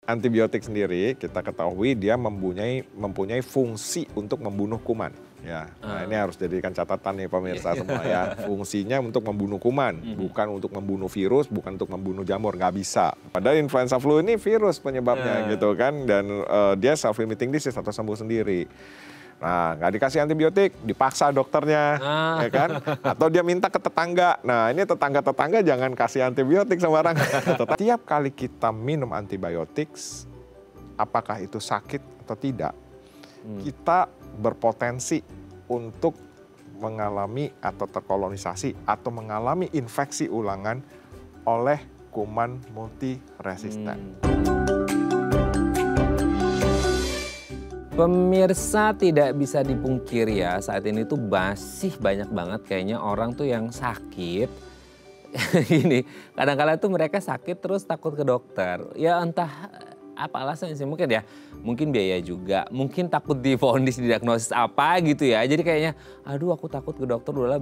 antibiotik sendiri kita ketahui dia mempunyai fungsi untuk membunuh kuman. Ya, nah ini harus jadikan catatan nih pemirsa semua ya. Fungsinya untuk membunuh kuman, bukan untuk membunuh virus, bukan untuk membunuh jamur, nggak bisa. Padahal influenza flu ini virus penyebabnya gitu kan, dan dia self-limiting disease atau sembuh sendiri. Nah, nggak dikasih antibiotik, dipaksa dokternya, ya kan? Atau dia minta ke tetangga. Nah, ini tetangga-tetangga jangan kasih antibiotik sembarangan. Tiap kali kita minum antibiotik, apakah itu sakit atau tidak, kita berpotensi untuk mengalami atau terkolonisasi atau mengalami infeksi ulangan oleh kuman multiresisten. Pemirsa, tidak bisa dipungkiri ya, saat ini tuh masih banyak banget kayaknya orang tuh yang sakit. Gini, kadang-kadang tuh mereka sakit terus takut ke dokter. Ya entah apa alasannya sih, mungkin ya, mungkin biaya juga, mungkin takut divonis didiagnosis apa gitu ya. Jadi kayaknya, aduh aku takut ke dokter, udahlah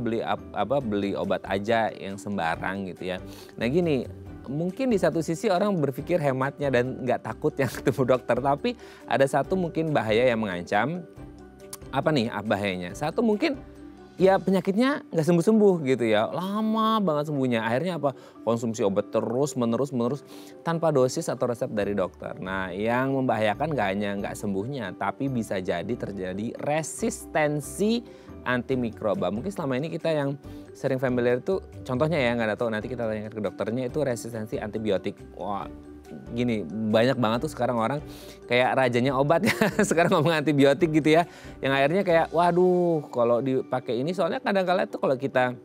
beli obat aja yang sembarang gitu ya. Nah gini, mungkin di satu sisi orang berpikir hematnya dan nggak takut yang ketemu dokter, tapi ada satu mungkin bahaya yang mengancam. Apa nih bahayanya? Satu mungkin ya penyakitnya nggak sembuh-sembuh gitu ya, lama banget sembuhnya. Akhirnya apa? Konsumsi obat terus menerus tanpa dosis atau resep dari dokter. Nah yang membahayakan nggak hanya nggak sembuhnya, tapi bisa jadi terjadi resistensi antimikroba. Mungkin selama ini kita yang sering familiar itu, contohnya ya nggak tahu, nanti kita tanyakan ke dokternya, itu resistensi antibiotik. Wah, gini banyak banget tuh sekarang orang kayak rajanya obat ya sekarang ngomong antibiotik gitu ya, yang akhirnya kayak waduh kalau dipakai ini, soalnya kadang-kadang tuh kalau kita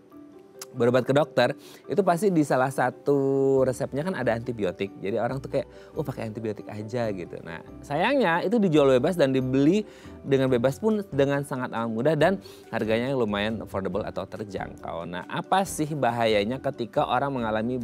berobat ke dokter itu pasti di salah satu resepnya kan ada antibiotik, jadi orang tuh kayak pakai antibiotik aja gitu. Nah sayangnya itu dijual bebas dan dibeli dengan bebas pun dengan sangat amat mudah dan harganya lumayan affordable atau terjangkau. Nah apa sih bahayanya ketika orang mengalami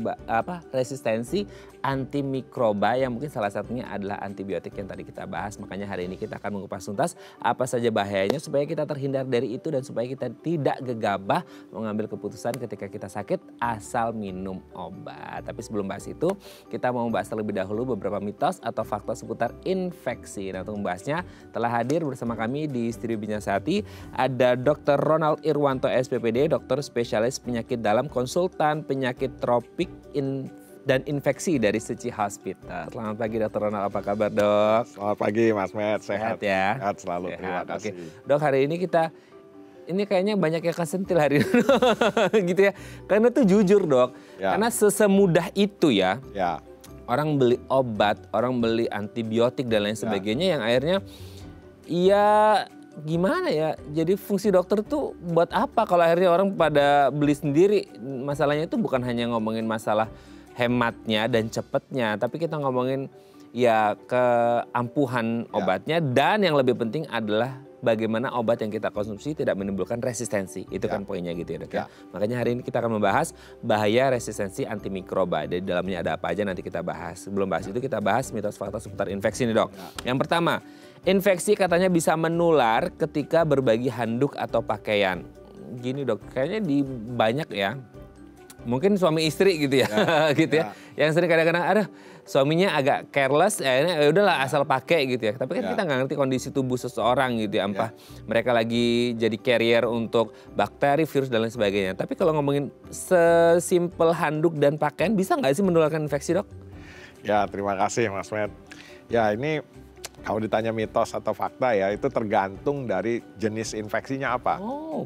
resistensi antimikroba, yang mungkin salah satunya adalah antibiotik yang tadi kita bahas. Makanya hari ini kita akan mengupas tuntas apa saja bahayanya supaya kita terhindar dari itu dan supaya kita tidak gegabah mengambil keputusan ketika kita sakit asal minum obat. Tapi sebelum bahas itu, kita mau membahas terlebih dahulu beberapa mitos atau fakta seputar infeksi. Nah untuk membahasnya telah hadir bersama kami di Studio Binyasati ada Dr. Ronald Irwanto SPPD, dokter spesialis penyakit dalam, konsultan penyakit tropik dan infeksi dari Suci Hospital. Selamat pagi Dr. Ronald, apa kabar dok? Selamat pagi Mas Met, sehat ya? Sehat selalu, sehat. Terima kasih. Oke. Dok, hari ini ini kayaknya banyak yang kesentil hari ini gitu ya. Karena itu jujur dok, karena sesemudah itu ya. Orang beli obat, orang beli antibiotik dan lain sebagainya yang akhirnya ya gimana ya, jadi fungsi dokter tuh buat apa kalau akhirnya orang pada beli sendiri. Masalahnya itu bukan hanya ngomongin masalah hematnya dan cepetnya, tapi kita ngomongin ya keampuhan obatnya, dan yang lebih penting adalah bagaimana obat yang kita konsumsi tidak menimbulkan resistensi. Itu kan poinnya gitu ya dok ya. Makanya hari ini kita akan membahas bahaya resistensi antimikroba. Di dalamnya ada apa aja nanti kita bahas. Sebelum bahas itu kita bahas mitos fakta seputar infeksi nih dok. Yang pertama, infeksi katanya bisa menular ketika berbagi handuk atau pakaian. Gini dok, kayaknya di banyak ya. Mungkin suami istri gitu ya, gitu ya. Yang sering kadang-kadang suaminya agak careless, ya udahlah asal pakai gitu ya. Tapi kan kita nggak ngerti kondisi tubuh seseorang gitu ya. Mereka lagi jadi carrier untuk bakteri, virus dan lain sebagainya. Tapi kalau ngomongin sesimpel handuk dan pakaian, bisa nggak sih menularkan infeksi dok? Ya terima kasih Mas Met. Ya ini kalau ditanya mitos atau fakta ya, itu tergantung dari jenis infeksinya apa.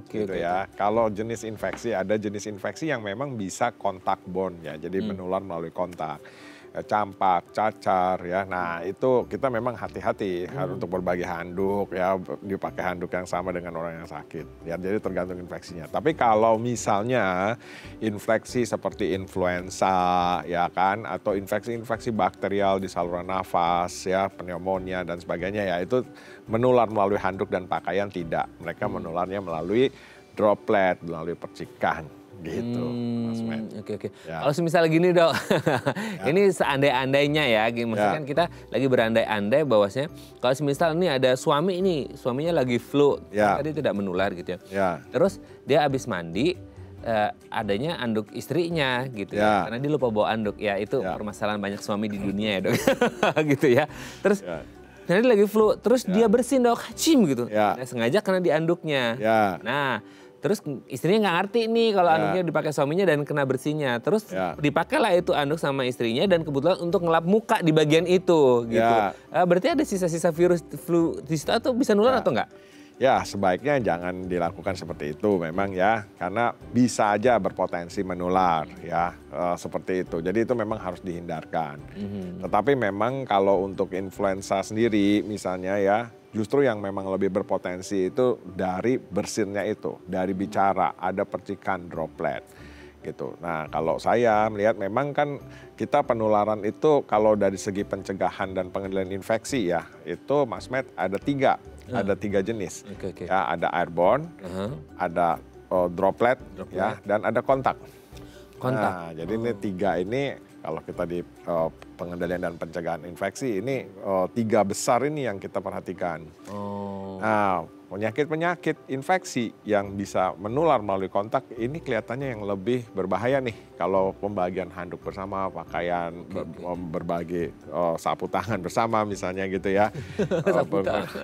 Gitu ya. Kalau jenis infeksi, ada jenis infeksi yang memang bisa kontak bone ya, jadi menular melalui kontak. Campak, cacar ya. Nah itu kita memang hati-hati harus untuk berbagi handuk ya, dipakai handuk yang sama dengan orang yang sakit. Ya jadi tergantung infeksinya. Tapi kalau misalnya infeksi seperti influenza ya kan, atau infeksi-infeksi bakterial di saluran nafas ya, pneumonia dan sebagainya ya, itu menular melalui handuk dan pakaian tidak. Mereka menularnya melalui droplet, melalui percikan. Gitu, Mas Men. Oke. Kalau misalnya gini dok, ini seandai-andainya ya, maksudnya kan kita lagi berandai-andai bahwasanya kalau misal ini ada suaminya lagi flu, tadi tidak menular gitu ya. Terus dia habis mandi, adanya anduk istrinya gitu ya. Karena dia lupa bawa anduk. Ya itu permasalahan banyak suami di dunia ya dok. Gitu ya. Terus dia lagi flu, terus dia bersin dok, cim gitu. Nah, sengaja karena di anduknya. Nah terus istrinya nggak ngerti nih kalau anduknya dipakai suaminya dan kena bersihnya. Terus dipakailah itu anduk sama istrinya dan kebetulan untuk ngelap muka di bagian itu gitu. Berarti ada sisa-sisa virus flu di situ atau bisa nular atau enggak? Ya sebaiknya jangan dilakukan seperti itu memang ya, karena bisa aja berpotensi menular ya, seperti itu. Jadi itu memang harus dihindarkan. Tetapi memang kalau untuk influenza sendiri misalnya ya, justru yang memang lebih berpotensi itu dari bersinnya itu, dari bicara, ada percikan droplet gitu. Nah kalau saya melihat memang kan kita penularan itu kalau dari segi pencegahan dan pengendalian infeksi ya, itu Mas Met ada tiga jenis. Ya, ada airborne, ada droplet, ya, dan ada kontak. Nah, jadi ini tiga ini kalau kita di pengendalian dan pencegahan infeksi ini tiga besar ini yang kita perhatikan. Nah, penyakit-penyakit infeksi yang bisa menular melalui kontak ini kelihatannya yang lebih berbahaya nih kalau pembagian handuk bersama, pakaian, berbagi sapu tangan bersama misalnya gitu ya.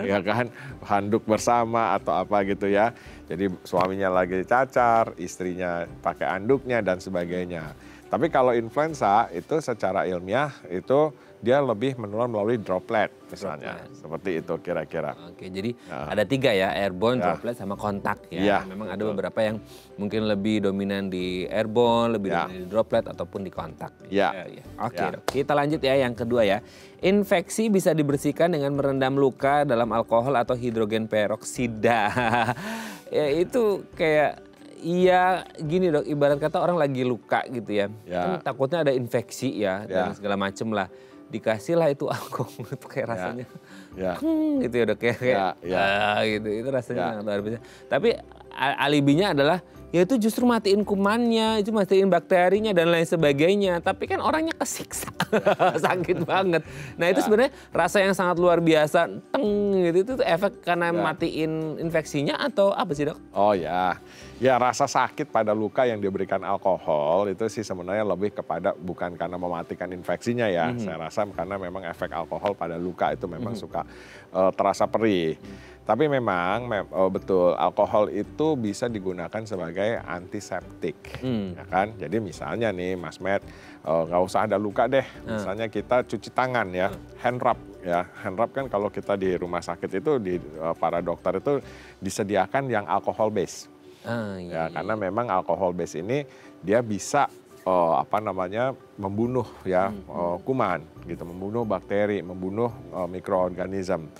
Ya kan, handuk bersama atau apa gitu ya. Jadi suaminya lagi cacar, istrinya pakai anduknya dan sebagainya. Tapi kalau influenza itu secara ilmiah itu dia lebih menular melalui droplet misalnya. Seperti itu kira-kira. Oke, jadi ada tiga ya, airborne, droplet, sama kontak ya. Memang ada beberapa yang mungkin lebih dominan di airborne, lebih dominan di droplet ataupun di kontak. Oke, dok. Kita lanjut ya yang kedua ya. Infeksi bisa dibersihkan dengan merendam luka dalam alkohol atau hidrogen peroksida. Ya itu kayak gini dok, ibarat kata orang lagi luka gitu ya. Kan takutnya ada infeksi ya dan segala macem lah. Dikasih lah itu alkohol itu kayak rasanya gitu ya dok kayak gitu, itu rasanya luar biasa. Tapi alibinya adalah ya itu justru matiin kumannya, itu matiin bakterinya dan lain sebagainya. Tapi kan orangnya kesiksa, sakit banget. Nah itu sebenarnya rasa yang sangat luar biasa, gitu, itu efek karena matiin infeksinya atau apa sih dok? Oh ya rasa sakit pada luka yang diberikan alkohol itu sih sebenarnya lebih kepada bukan karena mematikan infeksinya ya. Saya rasa karena memang efek alkohol pada luka itu memang suka terasa perih. Tapi memang betul alkohol itu bisa digunakan sebagai antiseptik, ya kan? Jadi misalnya nih Mas Met, nggak usah ada luka deh. Misalnya kita cuci tangan ya, hand rub ya. Hand rub kan kalau kita di rumah sakit itu di para dokter itu disediakan yang alkohol base. Karena memang alkohol base ini dia bisa membunuh ya kuman gitu, membunuh bakteri, membunuh mikroorganisme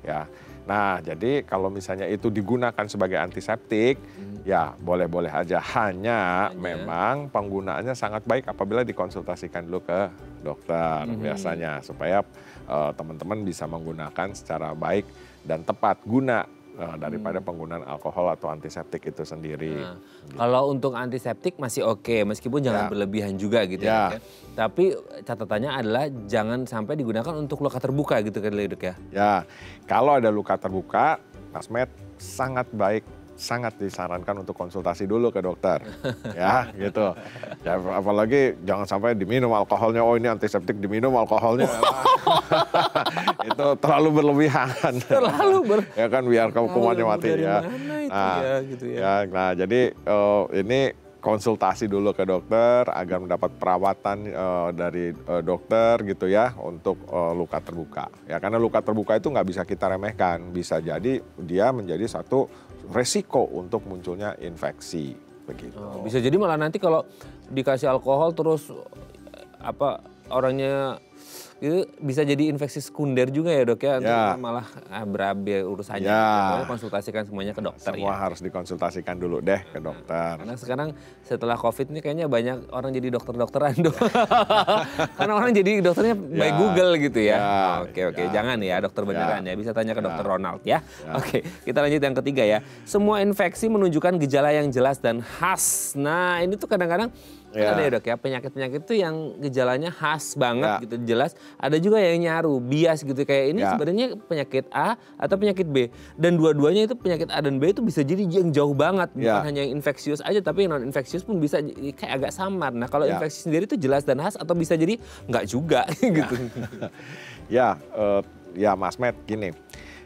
ya. Nah, jadi kalau misalnya itu digunakan sebagai antiseptik, ya boleh-boleh aja. Hanya memang penggunaannya sangat baik apabila dikonsultasikan dulu ke dokter biasanya. Supaya teman-teman bisa menggunakan secara baik dan tepat guna daripada penggunaan alkohol atau antiseptik itu sendiri. Kalau untuk antiseptik masih oke, meskipun jangan berlebihan juga gitu ya. Tapi catatannya adalah jangan sampai digunakan untuk luka terbuka gitu kan dok ya? Ya, kalau ada luka terbuka, Mas Met sangat baik, sangat disarankan untuk konsultasi dulu ke dokter, ya gitu. Ya, apalagi jangan sampai diminum alkoholnya, oh ini antiseptik diminum alkoholnya. Itu terlalu berlebihan. Ya kan biar kumannya mati ya. Nah jadi ini konsultasi dulu ke dokter agar mendapat perawatan dari dokter gitu ya untuk luka terbuka. Ya karena luka terbuka itu nggak bisa kita remehkan, bisa jadi dia menjadi satu resiko untuk munculnya infeksi begitu. Bisa jadi malah nanti kalau dikasih alkohol terus orangnya itu bisa jadi infeksi sekunder juga ya dok ya, malah berabe urusannya. Konsultasikan semuanya ke dokter. Semua harus dikonsultasikan dulu deh ke dokter. Karena sekarang setelah COVID ini kayaknya banyak orang jadi dokter-dokteran dok. Karena orang jadi dokternya by Google gitu ya. Oke, jangan ya dokter beneran ya, bisa tanya ke dokter Ronald ya. Oke, kita lanjut yang ketiga ya. Semua infeksi menunjukkan gejala yang jelas dan khas. Nah ini tuh kadang-kadang Kan ada ya dok ya, penyakit-penyakit itu yang gejalanya khas banget gitu, jelas. Ada juga yang nyaru, bias gitu, kayak ini sebenarnya penyakit A atau penyakit B. Dan dua-duanya itu penyakit A dan B itu bisa jadi yang jauh banget. Bukan hanya yang infeksius aja, tapi yang non-infeksius pun bisa kayak agak samar. Nah kalau infeksi sendiri itu jelas dan khas atau bisa jadi nggak juga gitu. Ya Mas Matt, gini.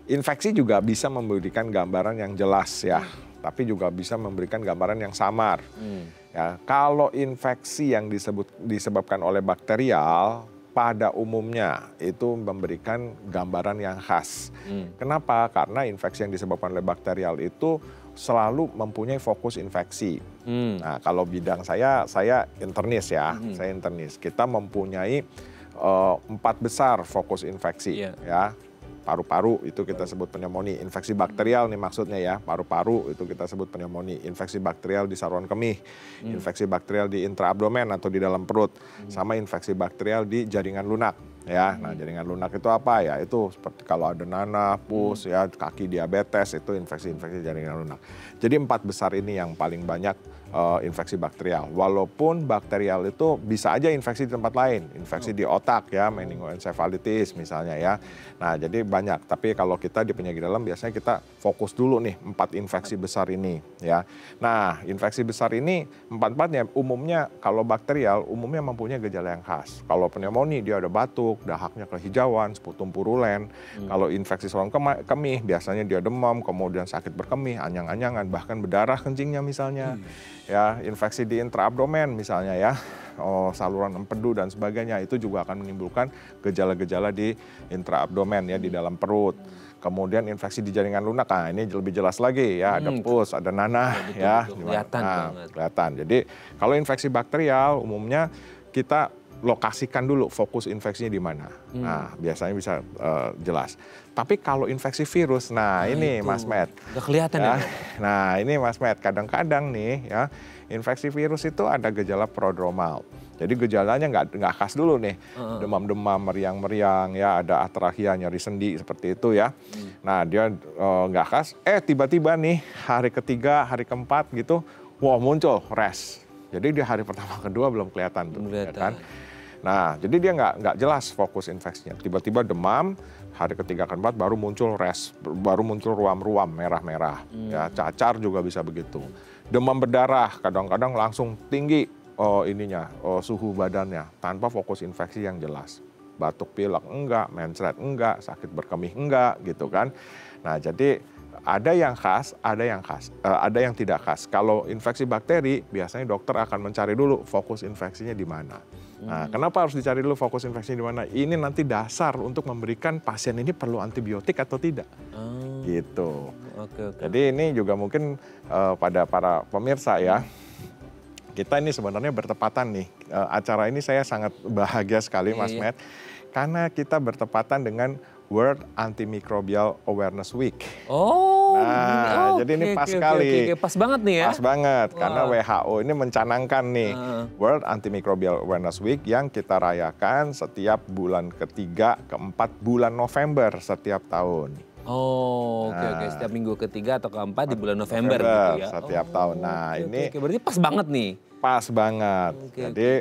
Infeksi juga bisa memberikan gambaran yang jelas ya. Tapi juga bisa memberikan gambaran yang samar. Ya, kalau infeksi yang disebabkan oleh bakterial, pada umumnya itu memberikan gambaran yang khas. Kenapa? Karena infeksi yang disebabkan oleh bakterial itu selalu mempunyai fokus infeksi. Nah, kalau bidang saya internis ya, saya internis. Kita mempunyai 4 besar fokus infeksi ya. Paru-paru itu kita sebut pneumonia, infeksi bakterial nih maksudnya ya, paru-paru itu kita sebut pneumonia, infeksi bakterial di saluran kemih, infeksi bakterial di intraabdomen atau di dalam perut, sama infeksi bakterial di jaringan lunak ya. Nah, jaringan lunak itu apa ya? Itu seperti kalau ada nanah, pus ya, kaki diabetes, itu infeksi-infeksi jaringan lunak. Jadi 4 besar ini yang paling banyak infeksi bakterial. Walaupun bakterial itu bisa aja infeksi di tempat lain, infeksi di otak ya, meningoencephalitis misalnya ya. Nah, jadi banyak. Tapi kalau kita di penyakit dalam biasanya kita fokus dulu nih 4 infeksi besar ini ya. Nah, infeksi besar ini 4-4-nya umumnya kalau bakterial umumnya mempunyai gejala yang khas. Kalau pneumonia dia ada batuk, dahaknya kehijauan, sputum purulen. Kalau infeksi saluran kemih biasanya dia demam, kemudian sakit berkemih, anyang-anyangan, bahkan berdarah kencingnya misalnya. Ya, infeksi di intraabdomen misalnya ya, saluran empedu dan sebagainya, itu juga akan menimbulkan gejala-gejala di intraabdomen ya, di dalam perut. Kemudian infeksi di jaringan lunak, nah ini lebih jelas lagi ya, ada pus, ada nanah ya, kelihatan. Jadi kalau infeksi bakterial umumnya kita lokasikan dulu fokus infeksinya di mana. Nah, biasanya bisa jelas. Tapi kalau infeksi virus, nah ini itu Mas Matt. Udah kelihatan ya. Nah, ini Mas Matt, kadang-kadang nih ya, infeksi virus itu ada gejala prodromal. Jadi gejalanya nggak khas dulu nih. Demam-demam, meriang-meriang ya, ada atrachia, nyeri sendi seperti itu ya. Nah, dia nggak khas, tiba-tiba nih hari ketiga, hari keempat gitu, wah muncul res. Jadi di hari pertama kedua belum kelihatan tuh, ya kan? Nah, jadi dia nggak jelas fokus infeksinya. Tiba-tiba demam, hari ketiga keempat baru muncul res, baru muncul ruam-ruam merah-merah. Ya, cacar juga bisa begitu. Demam berdarah, kadang-kadang langsung tinggi suhu badannya tanpa fokus infeksi yang jelas. Batuk pilek enggak, mencret enggak, sakit berkemih enggak, gitu kan. Nah, jadi ada yang khas, ada yang tidak khas. Kalau infeksi bakteri, biasanya dokter akan mencari dulu fokus infeksinya di mana. Nah, kenapa harus dicari dulu fokus infeksinya di mana? Ini nanti dasar untuk memberikan pasien ini perlu antibiotik atau tidak. Gitu. Jadi ini juga mungkin pada para pemirsa ya. Kita ini sebenarnya bertepatan nih. Acara ini saya sangat bahagia sekali Mas Matt. Karena kita bertepatan dengan World Antimicrobial Awareness Week. Jadi ini pas sekali. Pas banget nih ya. Pas banget, karena WHO ini mencanangkan nih World Antimicrobial Awareness Week yang kita rayakan setiap bulan ketiga, keempat bulan November setiap tahun. Setiap minggu ketiga atau keempat di bulan November gitu ya. Setiap tahun. Nah, ini berarti pas banget nih. Pas banget. Jadi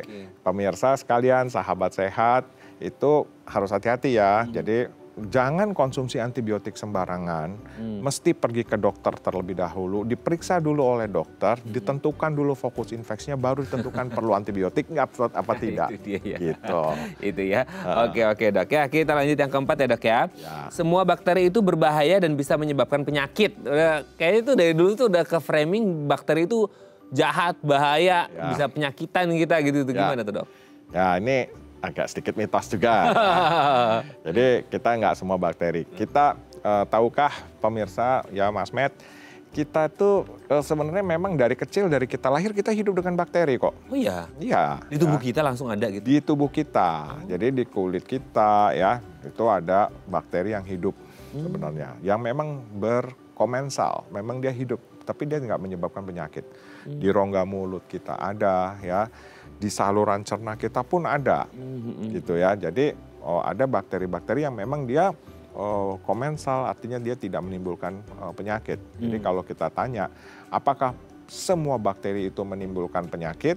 pemirsa sekalian, sahabat sehat, itu harus hati-hati ya. Jadi jangan konsumsi antibiotik sembarangan, mesti pergi ke dokter terlebih dahulu, diperiksa dulu oleh dokter, ditentukan dulu fokus infeksinya, baru ditentukan perlu antibiotik nggak apa tidak. Itu dia ya. Gitu. Itu ya. Oke dok ya, kita lanjut yang keempat ya dok ya. Semua bakteri itu berbahaya dan bisa menyebabkan penyakit. Kayaknya itu dari dulu tuh udah ke framing bakteri itu jahat, bahaya, bisa penyakitan kita gitu. Gimana tuh dok? Ya ini agak sedikit mitos juga. Jadi kita nggak semua bakteri. Kita tahukah pemirsa ya Mas Matt, kita tuh sebenarnya memang dari kecil, dari kita lahir kita hidup dengan bakteri kok. Oh iya? Iya. Di tubuh kita langsung ada gitu? Di tubuh kita. Jadi di kulit kita ya, itu ada bakteri yang hidup sebenarnya. Yang memang berkomensal, memang dia hidup. Tapi dia nggak menyebabkan penyakit. Di rongga mulut kita ada ya. Di saluran cerna kita pun ada, gitu ya. Jadi ada bakteri-bakteri yang memang dia komensal, artinya dia tidak menimbulkan penyakit. Jadi kalau kita tanya, apakah semua bakteri itu menimbulkan penyakit?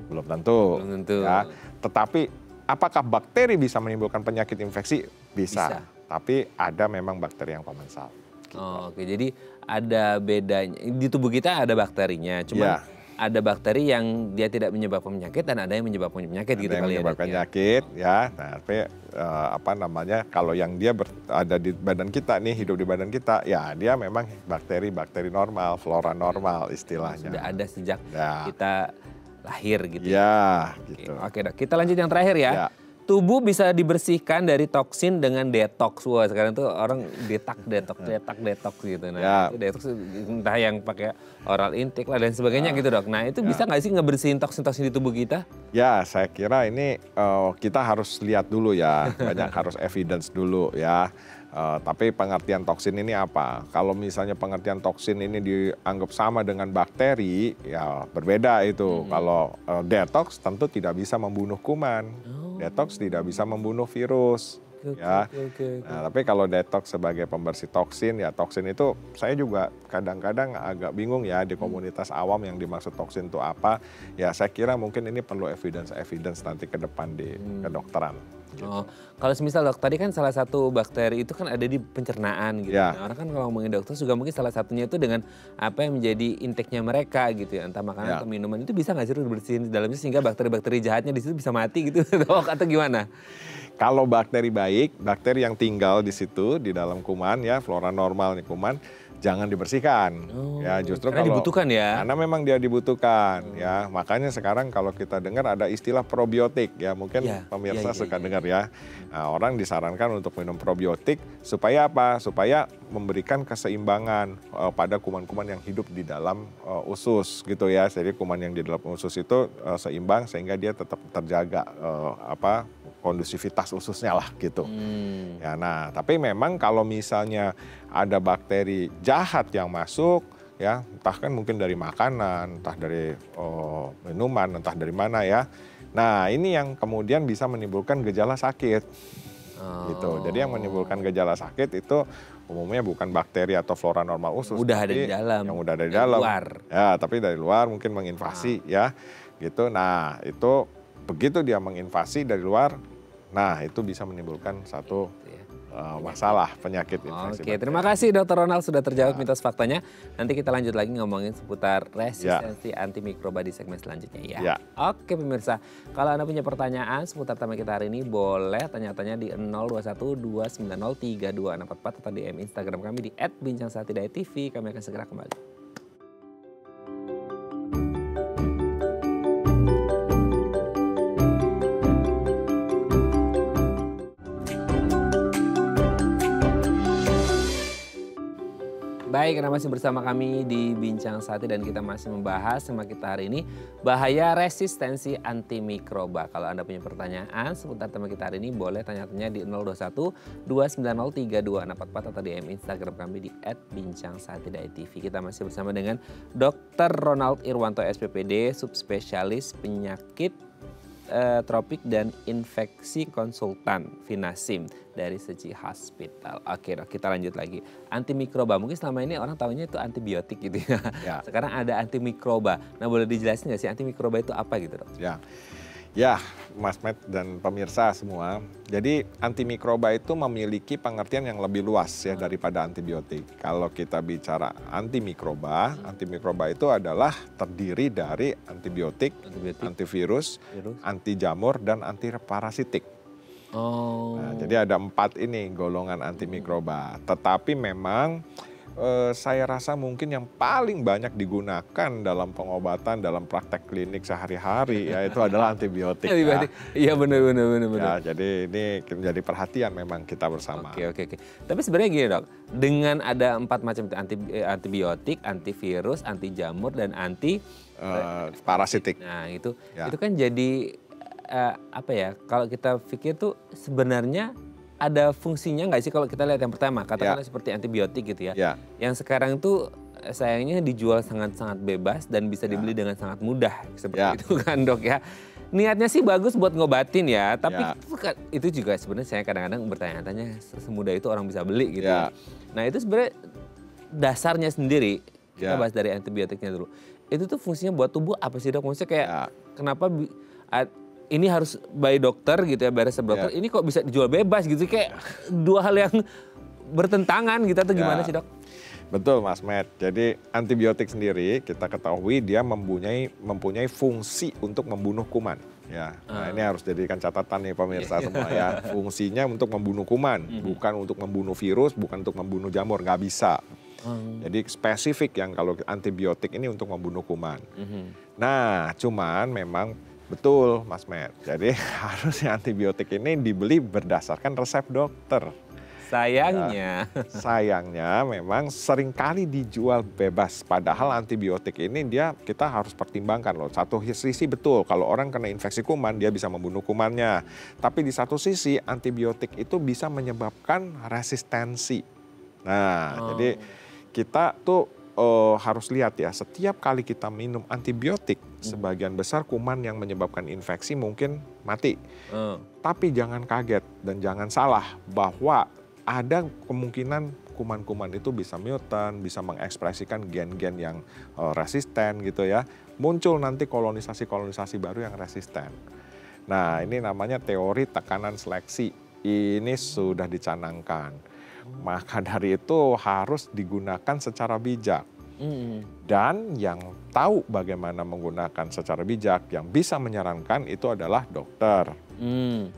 Belum tentu. Belum tentu. Ya. Tetapi apakah bakteri bisa menimbulkan penyakit infeksi? Bisa. Tapi ada memang bakteri yang komensal. Gitu. Oke, jadi ada bedanya. Di tubuh kita ada bakterinya, cuma ada bakteri yang dia tidak menyebabkan penyakit dan ada yang menyebabkan penyakit ada gitu yang kali ya. menyebabkan penyakit ya. Nah, tapi kalau yang dia ada di badan kita nih, hidup di badan kita, ya dia memang bakteri normal, flora normal istilahnya. Sudah ada sejak kita lahir gitu. Gitu. Oke, Dok. Kita lanjut yang terakhir ya. Tubuh bisa dibersihkan dari toksin dengan detox. Wah, sekarang tuh orang detox gitu. Nah, itu detox entah yang pakai oral intake lah dan sebagainya gitu, Dok. Nah, itu bisa nggak sih ngebersihin toksin-toksin di tubuh kita? Ya, saya kira ini kita harus lihat dulu ya. Banyak harus evidence dulu ya. Tapi pengertian toksin ini apa? Kalau misalnya pengertian toksin ini dianggap sama dengan bakteri, ya berbeda itu. Kalau detox tentu tidak bisa membunuh kuman. Detox tidak bisa membunuh virus. Nah, tapi kalau detox sebagai pembersih toksin, ya toksin itu saya juga kadang-kadang agak bingung ya di komunitas awam yang dimaksud toksin itu apa. Ya saya kira mungkin ini perlu evidence nanti ke depan di kedokteran. Gitu. Kalau semisal Dok, tadi kan salah satu bakteri itu kan ada di pencernaan gitu. Nah, orang kan kalau ngomongin dokter juga mungkin salah satunya itu dengan apa yang menjadi intake-nya mereka gitu ya. Entah makanan atau minuman, itu bisa nggak sih bersihin di dalamnya sehingga bakteri-bakteri jahatnya di situ bisa mati gitu Dok, atau gimana? Kalau bakteri baik, bakteri yang tinggal di situ di dalam kuman ya, flora normalnya kuman, jangan dibersihkan. Ya justru karena dibutuhkan ya. Karena memang dia dibutuhkan ya. Makanya sekarang kalau kita dengar ada istilah probiotik ya, mungkin pemirsa suka dengar ya. Nah, orang disarankan untuk minum probiotik supaya apa? Supaya memberikan keseimbangan pada kuman-kuman yang hidup di dalam usus gitu ya. Jadi kuman yang di dalam usus itu seimbang sehingga dia tetap terjaga kondusivitas ususnya lah gitu. Ya, nah, tapi memang kalau misalnya ada bakteri jahat yang masuk, ya entah kan mungkin dari makanan, entah dari minuman, entah dari mana ya. Nah, ini yang kemudian bisa menimbulkan gejala sakit. Gitu. Jadi yang menimbulkan gejala sakit itu umumnya bukan bakteri atau flora normal usus. Udah ada di dalam. Yang udah ada di dalam. Luar. Ya, tapi dari luar mungkin menginvasi ya. Gitu. Nah, itu begitu dia menginvasi dari luar, nah itu bisa menimbulkan satu masalah penyakit infeksi. Oke, terima kasih Dr. Ronald sudah terjawab mitos faktanya. Nanti kita lanjut lagi ngomongin seputar resistensi antimikroba di segmen selanjutnya ya. Oke pemirsa, kalau Anda punya pertanyaan seputar tema kita hari ini boleh tanya-tanya di 0212903244 atau DM Instagram kami di @bincangsahatidayatv. Kami akan segera kembali. Baik, Anda masih bersama kami di Bincang Sehati dan kita masih membahas tema kita hari ini bahaya resistensi antimikroba. Kalau Anda punya pertanyaan seputar tema kita hari ini boleh tanya-tanya di 0212903244 atau DM Instagram kami di @bincangsahatidayatv. Kita masih bersama dengan Dr. Ronald Irwanto SPPD, subspesialis penyakit tropik dan infeksi konsultan Vinasim dari Seci Hospital. Oke, kita lanjut lagi. Antimikroba, mungkin selama ini orang tahunya itu antibiotik gitu ya. Sekarang ada antimikroba. Nah, boleh dijelasin nggak sih antimikroba itu apa gitu, Dok? Ya, Mas Matt dan pemirsa semua. Jadi antimikroba itu memiliki pengertian yang lebih luas ya daripada antibiotik. Kalau kita bicara antimikroba itu adalah terdiri dari antibiotik, antivirus, anti jamur, dan antiparasitik. Nah, jadi ada 4 ini golongan antimikroba. Tetapi memang saya rasa mungkin yang paling banyak digunakan dalam pengobatan, dalam praktek klinik sehari-hari ya itu adalah antibiotik. Iya benar. Ya, jadi ini menjadi perhatian memang kita bersama. Oke. Tapi sebenarnya gini Dok, dengan ada 4 macam antibiotik, antivirus, anti jamur dan anti parasitik. Nah itu kan jadi apa ya? Kalau kita pikir tuh sebenarnya ada fungsinya nggak sih kalau kita lihat yang pertama katakanlah seperti antibiotik gitu ya. Yang sekarang tuh sayangnya dijual sangat-sangat bebas dan bisa dibeli dengan sangat mudah seperti itu kan Dok ya. Niatnya sih bagus buat ngobatin ya, tapi itu juga sebenarnya saya kadang-kadang bertanya-tanya semudah itu orang bisa beli gitu. Nah itu sebenarnya dasarnya sendiri Kita bahas dari antibiotiknya dulu. Itu tuh fungsinya buat tubuh apa sih dok? Maksudnya kayak kenapa ini harus by dokter gitu ya, by resep dokter. Ini kok bisa dijual bebas gitu? Kayak dua hal yang bertentangan gitu atau gimana sih dok? Betul Mas Matt. Jadi antibiotik sendiri kita ketahui dia mempunyai fungsi untuk membunuh kuman. Ya, nah ini harus jadikan catatan nih pemirsa semua ya. Fungsinya untuk membunuh kuman, bukan untuk membunuh virus, bukan untuk membunuh jamur, nggak bisa. Jadi spesifik yang kalau antibiotik ini untuk membunuh kuman. Nah, cuman memang betul Mas Matt. Jadi harusnya antibiotik ini dibeli berdasarkan resep dokter. Sayangnya memang seringkali dijual bebas. Padahal antibiotik ini kita harus pertimbangkan loh. Satu sisi betul kalau orang kena infeksi kuman dia bisa membunuh kumannya. Tapi di satu sisi antibiotik itu bisa menyebabkan resistensi. Nah jadi kita tuh harus lihat ya, setiap kali kita minum antibiotik sebagian besar kuman yang menyebabkan infeksi mungkin mati. Tapi jangan kaget dan jangan salah bahwa ada kemungkinan kuman-kuman itu bisa mutan, bisa mengekspresikan gen-gen yang resisten gitu ya. Muncul nanti kolonisasi-kolonisasi baru yang resisten. Nah ini namanya teori tekanan seleksi. Ini sudah dicanangkan. Maka dari itu harus digunakan secara bijak. Dan yang tahu bagaimana menggunakan secara bijak, yang bisa menyarankan itu adalah dokter.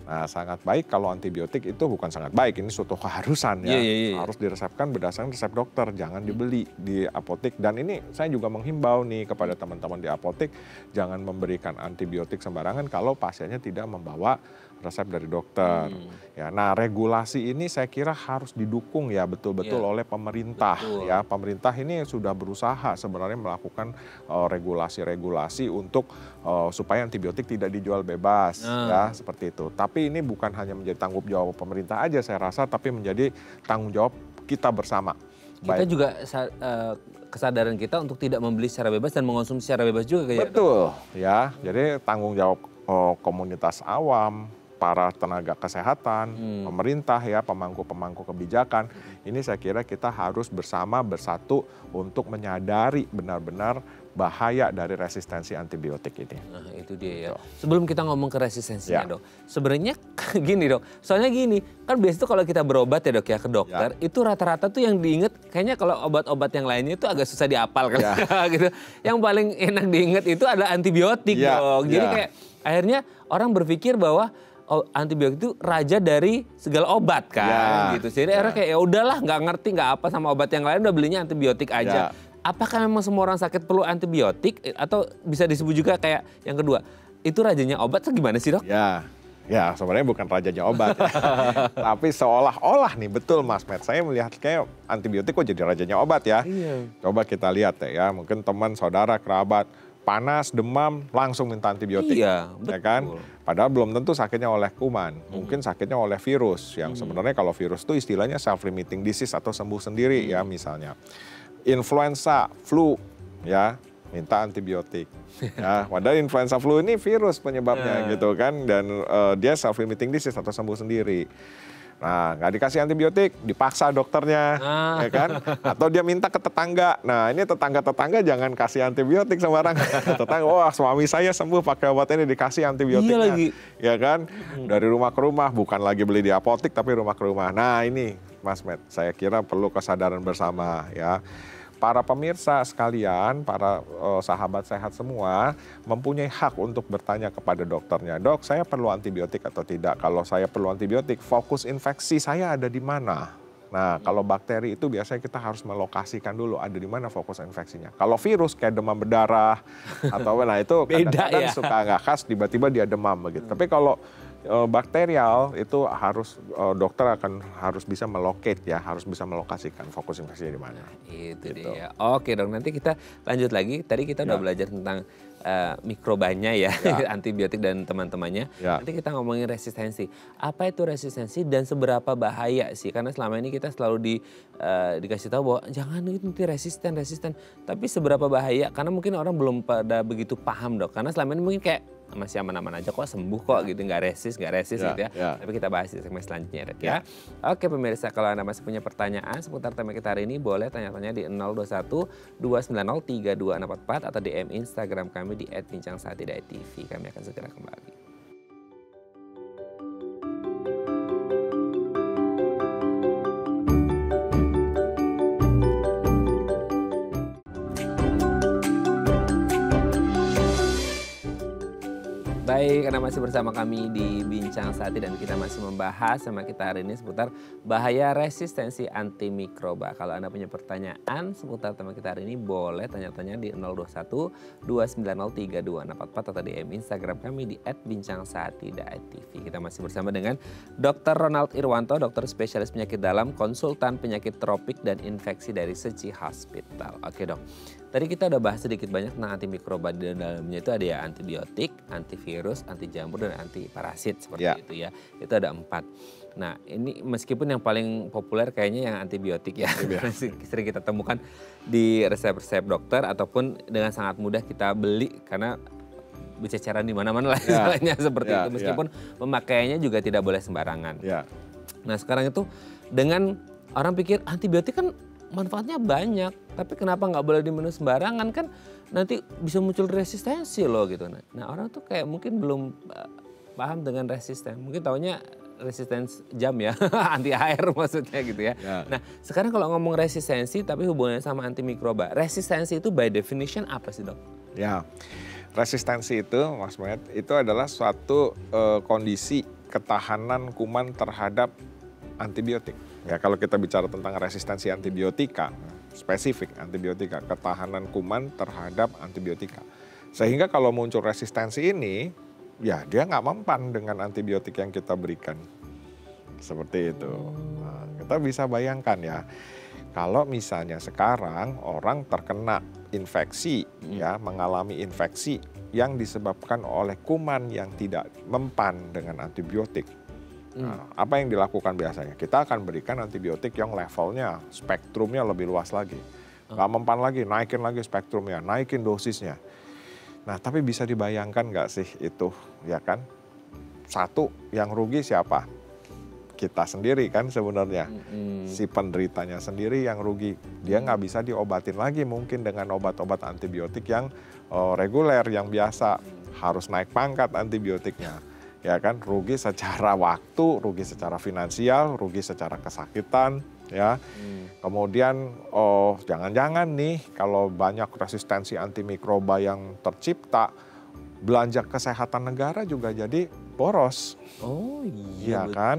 Nah sangat baik kalau antibiotik itu bukan sangat baik, ini suatu keharusan ya. Harus diresepkan berdasarkan resep dokter, jangan dibeli di apotek. Dan ini saya juga menghimbau nih kepada teman-teman di apotek, jangan memberikan antibiotik sembarangan kalau pasiennya tidak membawa resep dari dokter. Ya, nah regulasi ini saya kira harus didukung ya betul-betul oleh pemerintah. Ya, pemerintah ini sudah berusaha sebenarnya melakukan regulasi-regulasi untuk supaya antibiotik tidak dijual bebas, ya seperti itu. Tapi ini bukan hanya menjadi tanggung jawab pemerintah aja saya rasa, tapi menjadi tanggung jawab kita bersama. Kita juga kesadaran kita untuk tidak membeli secara bebas dan mengonsumsi secara bebas juga kayak. Betul, ya. Jadi tanggung jawab komunitas awam, para tenaga kesehatan, pemerintah ya, pemangku-pemangku kebijakan. Ini saya kira kita harus bersatu untuk menyadari benar-benar bahaya dari resistensi antibiotik ini. Nah itu dia ya. Sebelum kita ngomong ke resistensinya dok, sebenarnya gini dok, soalnya gini, kan biasanya tuh kalau kita berobat ya dok ya ke dokter, itu rata-rata tuh yang diinget, kayaknya kalau obat-obat yang lainnya itu agak susah dihafal kan gitu. Yang paling enak diinget itu adalah antibiotik dok. Jadi kayak akhirnya orang berpikir bahwa antibiotik itu raja dari segala obat kan gitu. Jadi akhirnya kayak ya udahlah nggak ngerti nggak apa sama obat yang lain udah belinya antibiotik aja. Apakah memang semua orang sakit perlu antibiotik atau bisa disebut juga kayak yang kedua itu rajanya obat atau gimana sih dok? Ya sebenarnya bukan rajanya obat ya. Tapi seolah-olah nih betul Mas Matt, saya melihat kayak antibiotik kok jadi rajanya obat ya. Coba kita lihat ya, mungkin teman, saudara, kerabat panas, demam, langsung minta antibiotik. Ya kan? Padahal belum tentu sakitnya oleh kuman, mungkin sakitnya oleh virus. Yang sebenarnya kalau virus itu istilahnya self-limiting disease atau sembuh sendiri ya misalnya. Influenza, flu ya minta antibiotik. Ya, padahal influenza flu ini virus penyebabnya gitu kan. Dan dia self-limiting disease atau sembuh sendiri. Nah, nggak dikasih antibiotik, dipaksa dokternya, ya kan? Atau dia minta ke tetangga. Nah, ini tetangga-tetangga jangan kasih antibiotik sembarangan. Tetangga, wah suami saya sembuh pakai obat ini dikasih antibiotiknya, ya kan? Dari rumah ke rumah, bukan lagi beli di apotek tapi rumah ke rumah. Nah, ini Mas Matt, saya kira perlu kesadaran bersama ya. Para pemirsa sekalian, para sahabat sehat semua mempunyai hak untuk bertanya kepada dokternya, dok saya perlu antibiotik atau tidak? Kalau saya perlu antibiotik, fokus infeksi saya ada di mana? Nah kalau bakteri itu biasanya kita harus melokasikan dulu ada di mana fokus infeksinya. Kalau virus kayak demam berdarah atau nah itu kadang-kadang suka nggak khas tiba-tiba dia demam begitu. Tapi kalau bakterial itu harus dokter harus bisa melocate ya, harus bisa melokasikan fokus infeksinya di mana. Itu gitu. Dia. Oke dok, nanti kita lanjut lagi. Tadi kita udah belajar tentang mikrobanya ya, antibiotik dan teman-temannya. Nanti kita ngomongin resistensi. Apa itu resistensi dan seberapa bahaya sih? Karena selama ini kita selalu dikasih tahu bahwa jangan nanti resisten. Tapi seberapa bahaya? Karena mungkin orang belum pada begitu paham dok. Karena selama ini mungkin kayak masih aman-aman aja kok, sembuh kok gitu, nggak resist gitu ya. Tapi kita bahas di segmen selanjutnya Dok ya. Oke pemirsa, kalau Anda masih punya pertanyaan seputar tema kita hari ini, boleh tanya-tanya di 021 290 3244 atau DM Instagram kami di @bincangsaatidai.tv. Kami akan segera kembali. Baik, Anda masih bersama kami di Bincang Saati dan kita masih membahas sama kita hari ini seputar bahaya resistensi antimikroba. Kalau Anda punya pertanyaan seputar tema kita hari ini, boleh tanya-tanya di 021 290 3244 atau DM Instagram kami di @bincangsaati.tv. Kita masih bersama dengan Dr. Ronald Irwanto, dokter spesialis penyakit dalam, konsultan penyakit tropik dan infeksi dari Seci Hospital. Oke dok, tadi kita udah bahas sedikit banyak tentang antimikroba. Di dalamnya itu ada ya antibiotik, antivirus, anti jamur, dan anti parasit seperti itu ya. Itu ada 4. Nah ini meskipun yang paling populer kayaknya yang antibiotik ya. Sering kita temukan di resep-resep dokter ataupun dengan sangat mudah kita beli karena berceceran di mana-mana lah istilahnya seperti itu. Meskipun pemakaiannya juga tidak boleh sembarangan. Nah sekarang itu dengan orang pikir antibiotik kan manfaatnya banyak, tapi kenapa nggak boleh diminum sembarangan, kan nanti bisa muncul resistensi loh gitu. Nah orang tuh kayak mungkin belum paham dengan resisten, mungkin taunya resistens jam ya, anti air maksudnya gitu ya. Nah sekarang kalau ngomong resistensi tapi hubungannya sama antimikroba, resistensi itu by definition apa sih dok? Ya, resistensi itu Mas Matt, itu adalah suatu kondisi ketahanan kuman terhadap antibiotik. Ya kalau kita bicara tentang resistensi antibiotika, spesifik antibiotika, ketahanan kuman terhadap antibiotika. Sehingga kalau muncul resistensi ini, ya dia nggak mempan dengan antibiotik yang kita berikan. Seperti itu. Nah, kita bisa bayangkan ya, kalau misalnya sekarang orang terkena infeksi, ya mengalami infeksi yang disebabkan oleh kuman yang tidak mempan dengan antibiotik. Nah, apa yang dilakukan biasanya? Kita akan berikan antibiotik yang levelnya, spektrumnya lebih luas lagi. Nggak mempan lagi, naikin lagi spektrumnya, naikin dosisnya. Nah, tapi bisa dibayangkan nggak sih itu, ya kan? Satu, yang rugi siapa? Kita sendiri kan sebenarnya. Si penderitanya sendiri yang rugi. Dia nggak bisa diobatin lagi mungkin dengan obat-obat antibiotik yang reguler, yang biasa. Harus naik pangkat antibiotiknya. Ya kan, rugi secara waktu, rugi secara finansial, rugi secara kesakitan, ya. Kemudian jangan-jangan nih kalau banyak resistensi antimikroba yang tercipta, belanja kesehatan negara juga jadi boros. Oh iya betul. Kan?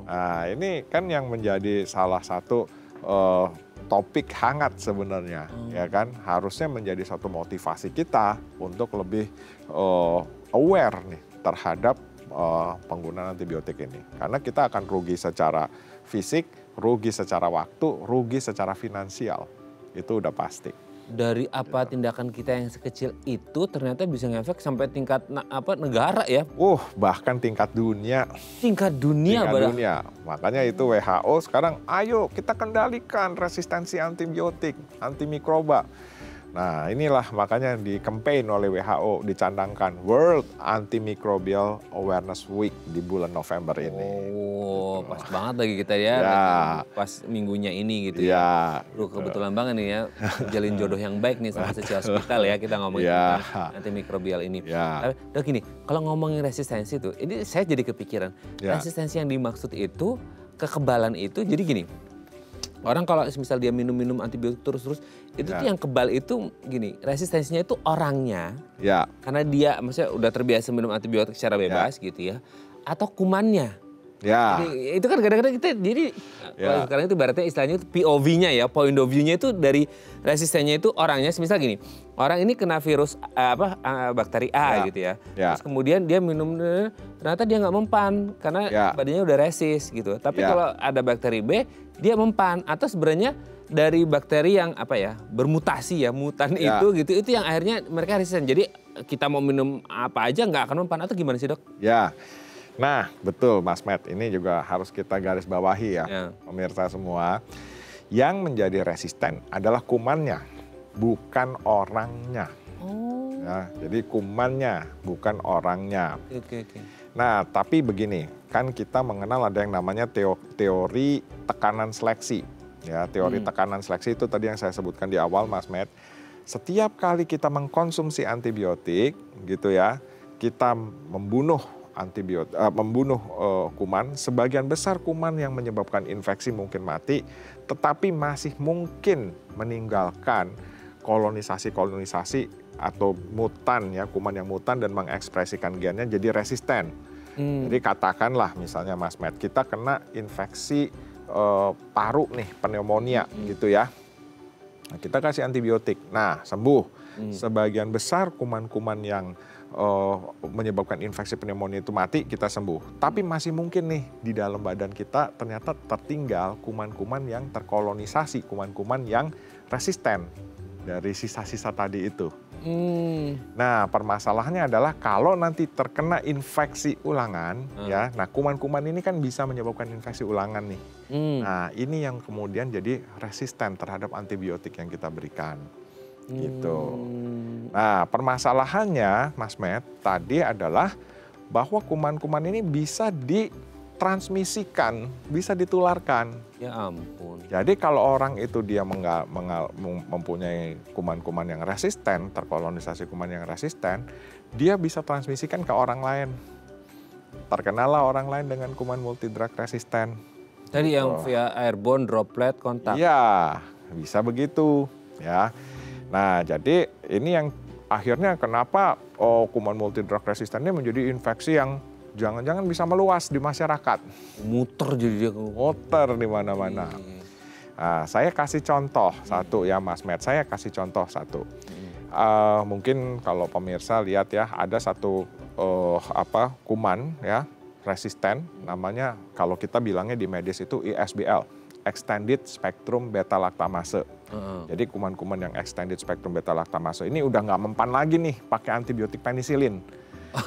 Nah ini kan yang menjadi salah satu topik hangat sebenarnya, ya kan. Harusnya menjadi satu motivasi kita untuk lebih aware nih terhadap penggunaan antibiotik ini. Karena kita akan rugi secara fisik, rugi secara waktu, rugi secara finansial. Itu udah pasti. Dari apa tindakan kita yang sekecil itu ternyata bisa ngefek sampai tingkat negara ya? Bahkan tingkat dunia. Tingkat dunia. Makanya itu WHO sekarang ayo kita kendalikan resistensi antibiotik, antimikroba. Nah inilah makanya di campaign oleh WHO dicandangkan World Antimicrobial Awareness Week di bulan November ini. Pas banget lagi kita ya. Pas minggunya ini gitu ya. Kebetulan banget nih ya, jalin jodoh yang baik nih sama Seci Hospital ya, kita ngomongin tentang antimikrobial ini. Tapi dok gini, kalau ngomongin resistensi tuh, ini saya jadi kepikiran. Resistensi yang dimaksud itu, kekebalan itu jadi gini. Orang kalau misal dia minum antibiotik terus-terus, itu tuh yang kebal itu gini, resistensinya itu orangnya. Karena dia maksudnya udah terbiasa minum antibiotik secara bebas gitu ya. Atau kumannya. Jadi, itu kan kadang-kadang kita jadi sekarang itu ibaratnya istilahnya itu POV-nya ya, point of view-nya itu dari resistennya itu orangnya. Misal gini, orang ini kena virus bakteri A gitu ya. Terus kemudian dia minum, ternyata dia nggak mempan karena badannya udah resist gitu. Tapi kalau ada bakteri B, dia mempan. Atau sebenarnya dari bakteri yang bermutasi ya, mutan itu yang akhirnya mereka resisten. Jadi kita mau minum apa aja nggak akan mempan, atau gimana sih dok? Nah betul Mas Matt, ini juga harus kita garis bawahi ya pemirsa semua. Yang menjadi resisten adalah kumannya, bukan orangnya. Ya, jadi kumannya, bukan orangnya. Oke. Nah, tapi begini, kan kita mengenal ada yang namanya teori tekanan seleksi. Ya, teori tekanan seleksi itu tadi yang saya sebutkan di awal, Mas Matt. Setiap kali kita mengkonsumsi antibiotik, gitu ya, kita membunuh kuman. Sebagian besar kuman yang menyebabkan infeksi mungkin mati, tetapi masih mungkin meninggalkan kolonisasi atau mutan ya, kuman yang mutan dan mengekspresikan gennya jadi resisten. Jadi katakanlah misalnya Mas Matt, kita kena infeksi paru nih, pneumonia gitu ya. Nah, kita kasih antibiotik, nah sembuh. Sebagian besar kuman-kuman yang menyebabkan infeksi pneumonia itu mati, kita sembuh. Tapi masih mungkin nih di dalam badan kita ternyata tertinggal kuman-kuman yang terkolonisasi, kuman-kuman yang resisten dari sisa-sisa tadi itu. Nah, permasalahannya adalah kalau nanti terkena infeksi ulangan, ya, nah kuman-kuman ini kan bisa menyebabkan infeksi ulangan nih. Nah, ini yang kemudian jadi resisten terhadap antibiotik yang kita berikan, gitu. Nah, permasalahannya, Mas Matt, tadi adalah bahwa kuman-kuman ini bisa ditransmisikan, bisa ditularkan. Ya ampun. Jadi kalau orang itu dia mempunyai kuman-kuman yang resisten, terkolonisasi kuman yang resisten, dia bisa transmisikan ke orang lain. Terkenalah orang lain dengan kuman multidrug resisten. Tadi yang via airborne, droplet, kontak. Iya, bisa begitu. Ya. Nah, jadi ini yang akhirnya kenapa kuman multidrug resisten ini menjadi infeksi yang jangan-jangan bisa meluas di masyarakat. Muter jadi dia. Muter di mana-mana. Nah, saya kasih contoh satu ya Mas Matt, saya kasih contoh satu. Mungkin kalau pemirsa lihat ya, ada satu kuman ya resisten, namanya kalau kita bilangnya di medis itu ESBL, Extended Spectrum Beta Lactamase. Jadi kuman-kuman yang Extended Spectrum Beta Lactamase ini udah nggak mempan lagi nih pakai antibiotik penisilin.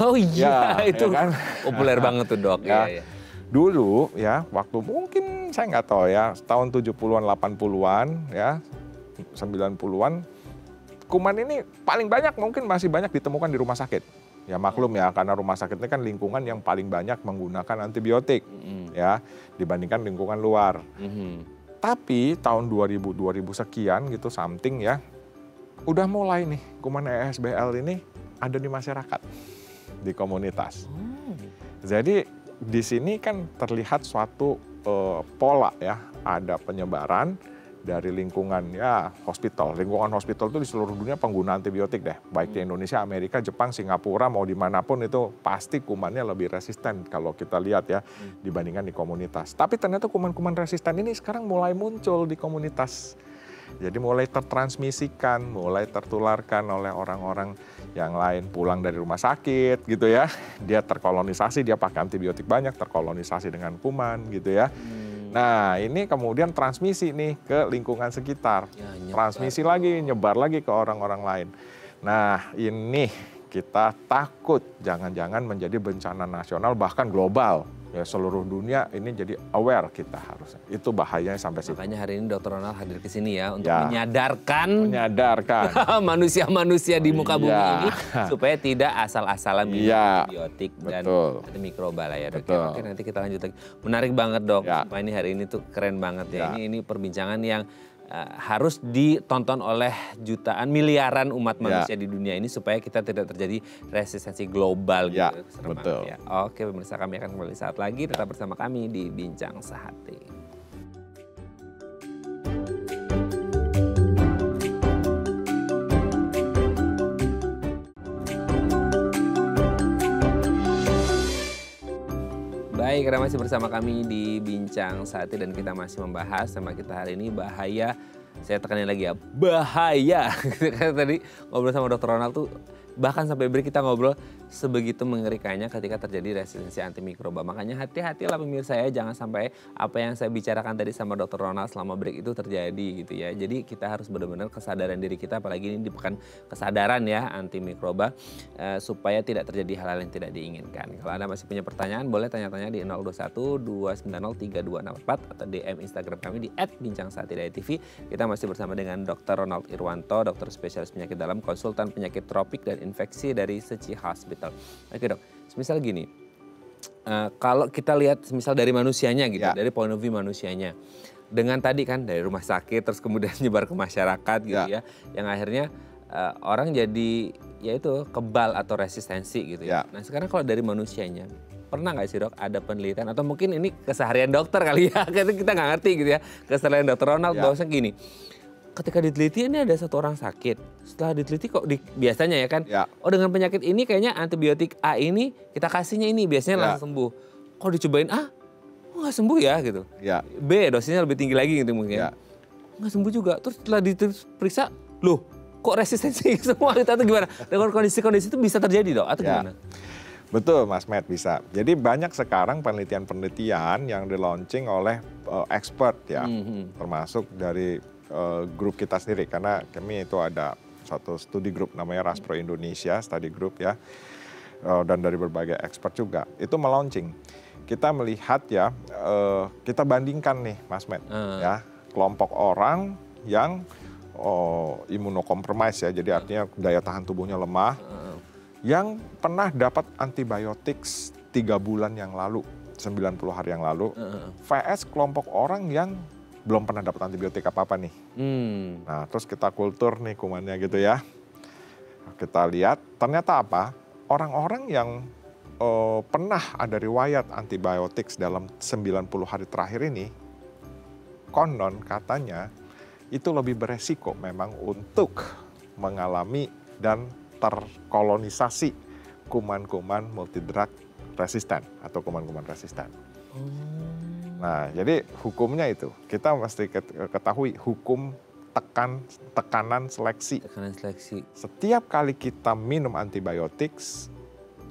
Oh iya, ya, itu ya kan? populer banget tuh dok. Ya. Ya. Dulu ya, waktu mungkin saya nggak tahu ya, tahun 70-an, 80-an ya, 90-an, kuman ini paling banyak mungkin masih banyak ditemukan di rumah sakit. Ya maklum ya, karena rumah sakit ini kan lingkungan yang paling banyak menggunakan antibiotik ya, dibandingkan lingkungan luar. Tapi tahun 2000 sekian gitu something ya, udah mulai nih kuman ESBL ini ada di masyarakat, di komunitas. Jadi di sini kan terlihat suatu pola ya, ada penyebaran dari lingkungan ya hospital. Lingkungan hospital itu di seluruh dunia pengguna antibiotik deh. Baik di Indonesia, Amerika, Jepang, Singapura, mau dimanapun itu pasti kumannya lebih resisten kalau kita lihat ya dibandingkan di komunitas. Tapi ternyata kuman-kuman resisten ini sekarang mulai muncul di komunitas. Jadi mulai tertransmisikan, mulai tertularkan oleh orang-orang yang lain pulang dari rumah sakit gitu ya. Dia terkolonisasi, dia pakai antibiotik banyak, terkolonisasi dengan kuman gitu ya. Nah ini kemudian transmisi nih ke lingkungan sekitar. Transmisi lagi, nyebar lagi ke orang-orang lain. Nah ini kita takut jangan-jangan menjadi bencana nasional bahkan global. Ya seluruh dunia ini jadi aware kita harusnya. Itu bahayanya sampai situ. Makanya hari ini Dr. Ronald hadir ke sini ya untuk menyadarkan manusia-manusia di muka bumi ini supaya tidak asal-asalan minum antibiotik dan antimikroba lah ya dok. Oke, nanti kita lanjut lagi. Menarik banget dok. Sumpah ini hari ini tuh keren banget ya. Ini perbincangan yang harus ditonton oleh jutaan miliaran umat manusia di dunia ini supaya kita tidak terjadi resistensi global gitu. Betul. Ya. Oke, pemirsa, kami akan kembali saat lagi tetap bersama kami di Bincang Sehati. Baik, karena masih bersama kami di Bincang Sehati dan kita masih membahas sama kita hari ini bahaya, saya tekanin lagi ya, bahaya. Tadi ngobrol sama Dr. Ronald tuh bahkan sampai break kita ngobrol sebegitu mengerikannya ketika terjadi resistensi antimikroba. Makanya hati-hatilah pemirsa ya, jangan sampai apa yang saya bicarakan tadi sama Dr. Ronald selama break itu terjadi gitu ya. Jadi kita harus benar-benar kesadaran diri kita, apalagi ini di pekan kesadaran ya antimikroba, supaya tidak terjadi hal-hal yang tidak diinginkan. Kalau Anda masih punya pertanyaan boleh tanya-tanya di 021 290 3264 atau DM Instagram kami di @bincangsaatidayatv. Kita masih bersama dengan Dr. Ronald Irwanto, dokter spesialis penyakit dalam, konsultan penyakit tropik dan infeksi dari Seci Hospital. Oke dok, misal gini, kalau kita lihat misal dari manusianya gitu, dari point of view manusianya, dengan tadi kan dari rumah sakit terus kemudian nyebar ke masyarakat gitu ya, yang akhirnya orang jadi ya itu kebal atau resistensi gitu ya. Nah sekarang kalau dari manusianya, pernah nggak sih dok ada penelitian atau mungkin ini keseharian dokter kali ya, kita nggak ngerti gitu ya, keseharian dokter Ronald bahwasanya gini. Ketika diteliti ini ada satu orang sakit, setelah diteliti kok biasanya ya kan, oh dengan penyakit ini kayaknya antibiotik A ini kita kasihnya ini biasanya langsung sembuh. Kok dicobain A, kok nggak sembuh ya gitu. B dosisnya lebih tinggi lagi gitu mungkin. Nggak sembuh juga, terus setelah diperiksa, loh kok resistensi semua itu atau gimana? Dengan kondisi-kondisi itu bisa terjadi dok atau gimana? Betul Mas Matt, bisa. Jadi banyak sekarang penelitian-penelitian yang di-launching oleh expert ya, termasuk dari grup kita sendiri, karena kami itu ada satu studi grup namanya Raspro Indonesia Study Group ya, dan dari berbagai expert juga itu melaunching. Kita melihat ya, kita bandingkan nih Mas Matt ya, kelompok orang yang imunokompromis ya, jadi artinya daya tahan tubuhnya lemah, yang pernah dapat antibiotik 3 bulan yang lalu, 90 hari yang lalu, vs kelompok orang yang belum pernah dapat antibiotik apa-apa nih. Nah terus kita kultur nih kumannya gitu ya. Kita lihat ternyata apa, orang-orang yang pernah ada riwayat antibiotik dalam 90 hari terakhir ini, konon katanya itu lebih beresiko memang untuk mengalami dan terkolonisasi kuman-kuman multidrug resisten atau kuman-kuman resisten. Nah, jadi hukumnya itu kita mesti ketahui hukum tekanan seleksi. Tekanan seleksi. Setiap kali kita minum antibiotik,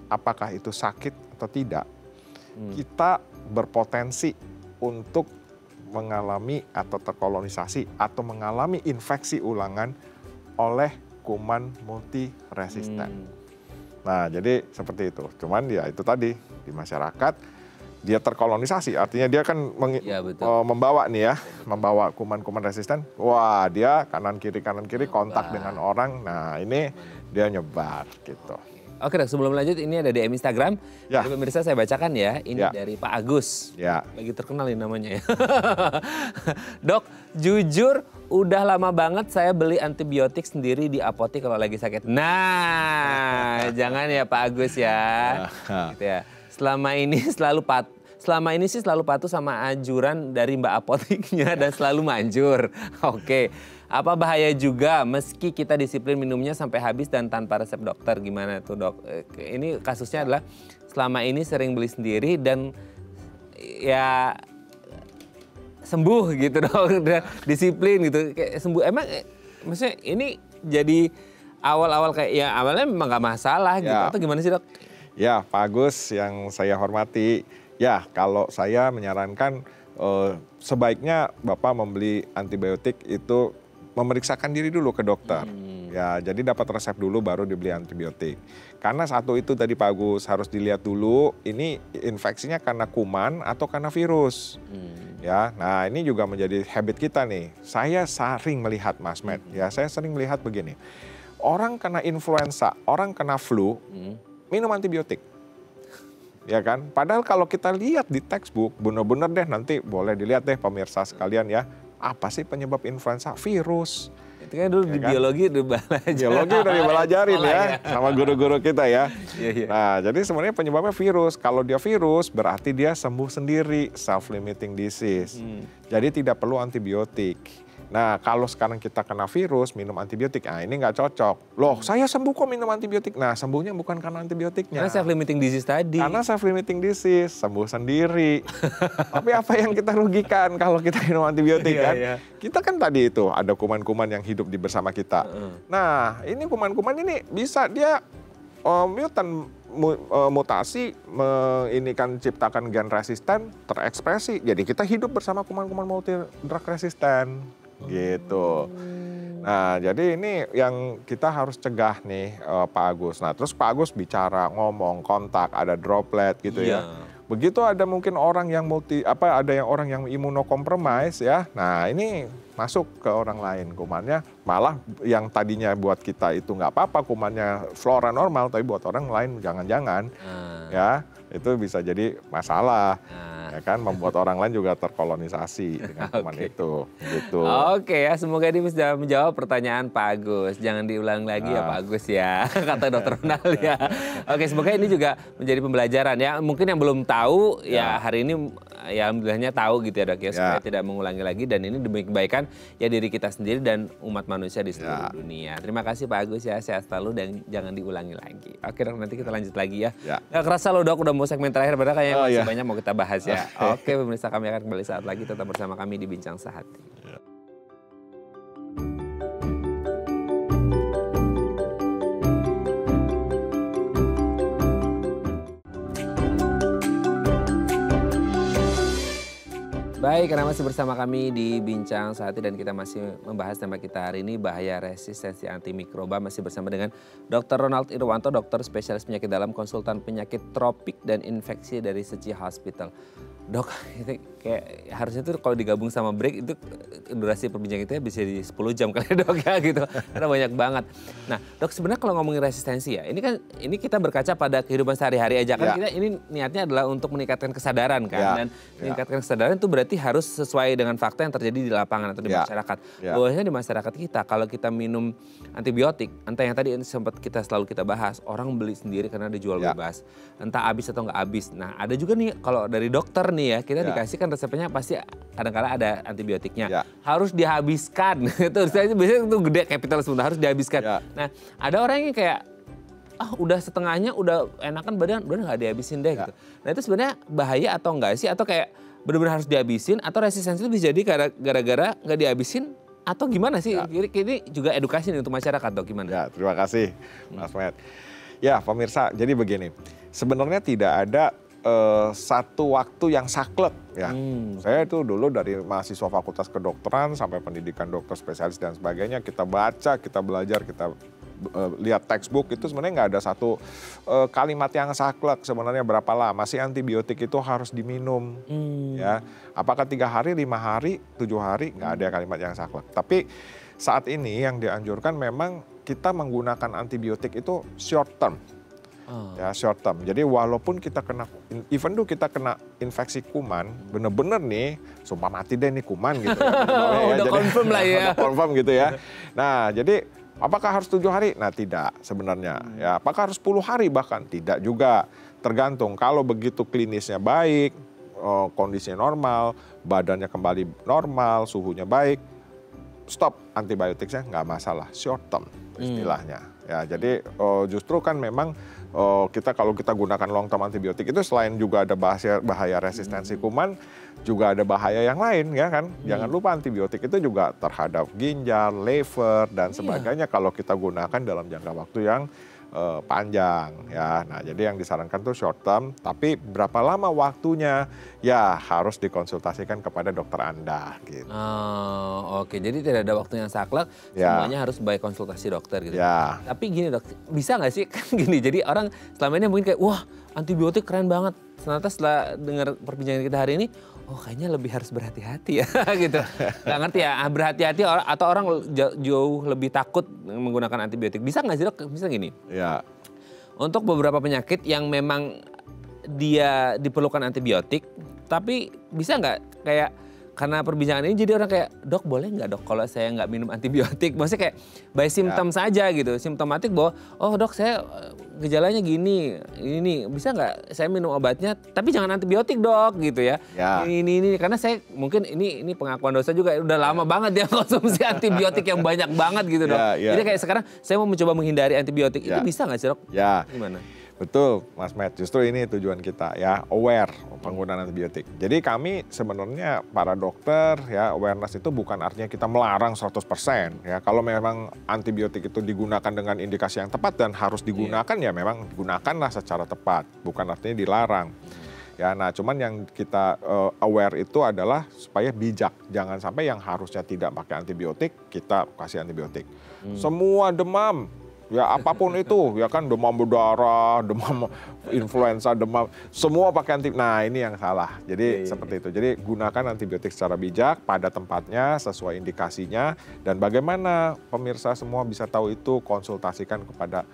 apakah itu sakit atau tidak, kita berpotensi untuk mengalami atau terkolonisasi atau mengalami infeksi ulangan oleh kuman multiresisten. Nah, jadi seperti itu. Cuman ya itu tadi di masyarakat dia terkolonisasi, artinya dia kan membawa nih ya, membawa kuman-kuman resisten. Wah, dia kanan kiri kontak dengan orang. Nah, ini dia nyebar gitu. Oke dok, sebelum lanjut ini ada DM Instagram. Jadi pemirsa saya bacakan ya, ini dari Pak Agus. Lagi terkenal ini namanya ya. Dok, jujur udah lama banget saya beli antibiotik sendiri di apotek kalau lagi sakit. Nah, jangan ya Pak Agus ya. Gitu ya. Selama ini sih selalu patuh sama anjuran dari Mbak Apoteknya dan selalu manjur. Oke. Apa bahaya juga meski kita disiplin minumnya sampai habis dan tanpa resep dokter? Gimana tuh dok? Ini kasusnya adalah selama ini sering beli sendiri dan ya sembuh gitu dok. Disiplin gitu. Kayak sembuh. Emang maksudnya ini jadi awal-awal kayak ya awalnya memang gak masalah gitu. Atau gimana sih dok? Ya Pak Agus yang saya hormati, ya kalau saya menyarankan sebaiknya Bapak membeli antibiotik itu memeriksakan diri dulu ke dokter. Ya, jadi dapat resep dulu baru dibeli antibiotik. Karena satu itu tadi Pak Agus harus dilihat dulu ini infeksinya karena kuman atau karena virus. Ya, nah ini juga menjadi habit kita nih. Saya sering melihat Mas Matt, ya saya sering melihat begini. Orang kena influenza, orang kena flu, minum antibiotik. Ya kan? Padahal kalau kita lihat di textbook, benar-benar deh nanti boleh dilihat deh pemirsa sekalian ya. Apa sih penyebab influenza? Virus. Itu kan dulu di biologi udah belajarin. Biologi udah dibelajarin ya sama guru-guru kita ya. Nah, jadi sebenarnya penyebabnya virus. Kalau dia virus berarti dia sembuh sendiri, self-limiting disease. Jadi tidak perlu antibiotik. Nah, kalau sekarang kita kena virus, minum antibiotik, nah ini nggak cocok. Loh, saya sembuh kok minum antibiotik. Nah, sembuhnya bukan karena antibiotiknya. Karena self-limiting disease tadi. Karena self-limiting disease, sembuh sendiri. Tapi apa yang kita rugikan kalau kita minum antibiotik kan? Kita kan tadi itu ada kuman-kuman yang hidup bersama kita. Nah, ini kuman-kuman ini bisa dia mutan mutasi ini kan ciptakan gen resisten terekspresi. Jadi kita hidup bersama kuman-kuman multi drug resisten gitu. Nah, jadi ini yang kita harus cegah nih Pak Agus. Nah, terus Pak Agus bicara, ngomong, kontak, ada droplet gitu ya. Begitu ada mungkin orang yang ada yang orang yang imunokompromis ya. Nah, ini masuk ke orang lain kumannya, malah yang tadinya buat kita itu nggak apa-apa kumannya flora normal, tapi buat orang lain jangan-jangan ya itu bisa jadi masalah. Ya kan, membuat orang lain juga terkolonisasi dengan kuman itu gitu. Oke ya, semoga ini bisa menjawab pertanyaan Pak Agus. Jangan diulang lagi ya Pak Agus ya, kata Dokter Ronald ya. Oke, semoga ini juga menjadi pembelajaran ya. Mungkin yang belum tahu ya hari ini ya alhamdulillahnya tahu gitu ya Dok ya, supaya tidak mengulangi lagi, dan ini demi kebaikan ya diri kita sendiri dan umat manusia di seluruh dunia. Terima kasih Pak Agus ya, sehat selalu dan jangan diulangi lagi. Oke Dok, nanti kita lanjut lagi ya. Gak kerasa loh Dok, udah mau segmen terakhir, padahal kayaknya masih banyak mau kita bahas ya. Oke, pemirsa, kami akan kembali saat lagi, tetap bersama kami di Bincang Sehati. Baik, karena masih bersama kami di Bincang Sehati dan kita masih membahas tema kita hari ini, bahaya resistensi antimikroba, masih bersama dengan Dr. Ronald Irwanto, dokter spesialis penyakit dalam, konsultan penyakit tropik dan infeksi dari Seci Hospital. Dok, itu kayak harusnya tuh kalau digabung sama break itu durasi perbincangan kita bisa di 10 jam kali ya Dok ya gitu. Karena banyak banget. Nah Dok, sebenarnya kalau ngomongin resistensi ya, ini kita berkaca pada kehidupan sehari-hari aja kan. Kita ini niatnya adalah untuk meningkatkan kesadaran kan. Dan meningkatkan kesadaran itu berarti harus sesuai dengan fakta yang terjadi di lapangan atau di masyarakat. Bahwasanya di masyarakat kita, kalau kita minum antibiotik, entah yang tadi sempat selalu kita bahas, orang beli sendiri karena dijual bebas. Entah habis atau nggak habis. Nah ada juga nih kalau dari dokter nih ya, kita dikasih kan resepnya pasti kadang-kala ada antibiotiknya. Harus dihabiskan. Itu biasanya itu gede kapital sebentar, harus dihabiskan. Nah ada orang yang kayak udah setengahnya udah enakan badan, udah nggak dihabisin deh gitu. Nah itu sebenarnya bahaya atau enggak sih? Atau kayak benar-benar harus dihabisin, atau resistensi itu bisa jadi gara-gara nggak dihabisin, atau gimana sih? Ini juga edukasi nih untuk masyarakat Dok, gimana? Ya, terima kasih Mas Matt. Ya pemirsa, jadi begini, sebenarnya tidak ada satu waktu yang saklek ya. Saya itu dulu dari mahasiswa fakultas kedokteran sampai pendidikan dokter spesialis dan sebagainya, kita baca, kita belajar, kita lihat textbook, itu sebenarnya nggak ada satu kalimat yang saklek sebenarnya berapa lama sih antibiotik itu harus diminum ya. Apakah 3 hari, 5 hari, 7 hari, nggak ada kalimat yang saklek. Tapi saat ini yang dianjurkan memang kita menggunakan antibiotik itu short term. Ya short term. Jadi walaupun kita kena, even though kita kena infeksi kuman, bener-bener nih, sumpah mati deh nih kuman gitu. Udah confirm lah ya. Udah confirm gitu ya. Nah jadi apakah harus 7 hari? Nah tidak sebenarnya. Ya, apakah harus 10 hari bahkan? Tidak juga. Tergantung, kalau begitu klinisnya baik, kondisinya normal, badannya kembali normal, suhunya baik, stop antibiotiknya nggak masalah, short term istilahnya. Ya, jadi justru kan memang kita kalau kita gunakan long term antibiotik itu selain juga ada bahaya resistensi kuman, juga ada bahaya yang lain ya kan. Jangan lupa antibiotik itu juga terhadap ginjal, liver dan sebagainya kalau kita gunakan dalam jangka waktu yang panjang ya. Nah, jadi yang disarankan tuh short term, tapi berapa lama waktunya ya harus dikonsultasikan kepada dokter Anda gitu. Oke, jadi tidak ada waktu yang saklek, semuanya harus by konsultasi dokter gitu. Tapi gini Dok, bisa nggak sih kan gini, jadi orang selama ini mungkin kayak wah antibiotik keren banget. Ternyata setelah dengar perbincangan kita hari ini, kayaknya lebih harus berhati-hati ya gitu. Nggak ngerti ya, berhati-hati atau orang jauh lebih takut menggunakan antibiotik. Bisa nggak sih Dok, misalnya gini? Ya. Untuk beberapa penyakit yang memang dia diperlukan antibiotik, tapi bisa nggak kayak karena perbincangan ini jadi orang kayak, Dok boleh nggak Dok kalau saya nggak minum antibiotik? Maksudnya kayak by symptom saja gitu, simptomatik bahwa Dok saya gejalanya gini, ini bisa nggak saya minum obatnya, tapi jangan antibiotik Dok gitu ya. Ini karena saya mungkin ini pengakuan dosa juga, udah lama banget ya konsumsi antibiotik yang banyak banget gitu Dok. Jadi kayak sekarang saya mau mencoba menghindari antibiotik, itu bisa nggak sih Dok? Ya. Gimana? Betul, Mas Matt. Justru ini tujuan kita ya, aware penggunaan antibiotik. Jadi kami sebenarnya para dokter ya, awareness itu bukan artinya kita melarang 100% ya. Kalau memang antibiotik itu digunakan dengan indikasi yang tepat dan harus digunakan ya memang gunakanlah secara tepat, bukan artinya dilarang. Ya, nah cuman yang kita aware itu adalah supaya bijak. Jangan sampai yang harusnya tidak pakai antibiotik, kita kasih antibiotik. Semua demam, ya apapun itu, ya kan demam berdarah, demam influenza, demam, semua pakai antibiotik. Nah ini yang salah. Jadi seperti itu. Jadi gunakan antibiotik secara bijak, pada tempatnya, sesuai indikasinya. Dan bagaimana pemirsa semua bisa tahu itu, konsultasikan kepada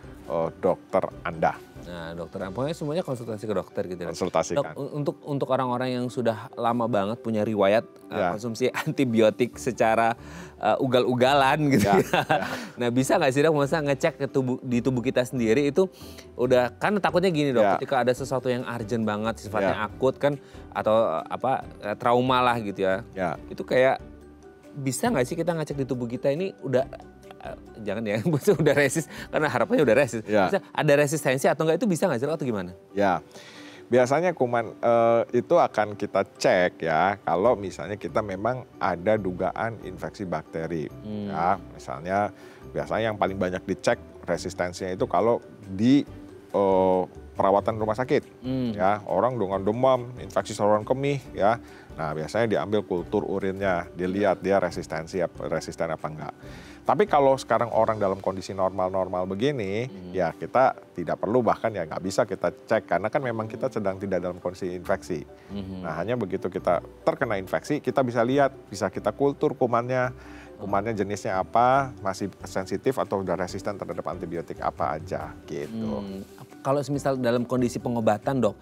dokter Anda. Nah dokter, pokoknya semuanya konsultasi ke dokter gitu. Konsultasikan. Dok, untuk orang-orang yang sudah lama banget punya riwayat konsumsi antibiotik secara ugal-ugalan gitu. Nah bisa nggak sih dok, masa ngecek ke di tubuh kita sendiri itu udah, kan takutnya gini dok, ketika ada sesuatu yang urgent banget, sifatnya akut kan, atau trauma lah gitu ya. Itu kayak bisa nggak sih kita ngecek di tubuh kita ini udah jangan ya, udah resist, karena harapannya udah resist. Bisa ada resistensi atau enggak, itu bisa nggak sih atau gimana? Ya, biasanya kuman itu akan kita cek ya, kalau misalnya kita memang ada dugaan infeksi bakteri. Ya, misalnya biasanya yang paling banyak dicek resistensinya itu kalau di perawatan rumah sakit. Ya, orang dengan demam, infeksi saluran kemih ya. Nah, biasanya diambil kultur urinnya, dilihat dia resisten apa enggak. Tapi kalau sekarang orang dalam kondisi normal-normal begini, ya kita tidak perlu, bahkan ya nggak bisa kita cek, karena kan memang kita sedang tidak dalam kondisi infeksi. Nah hanya begitu kita terkena infeksi, kita bisa lihat, bisa kita kultur kumannya jenisnya apa, masih sensitif atau udah resisten terhadap antibiotik apa aja gitu. Kalau misal dalam kondisi pengobatan dok,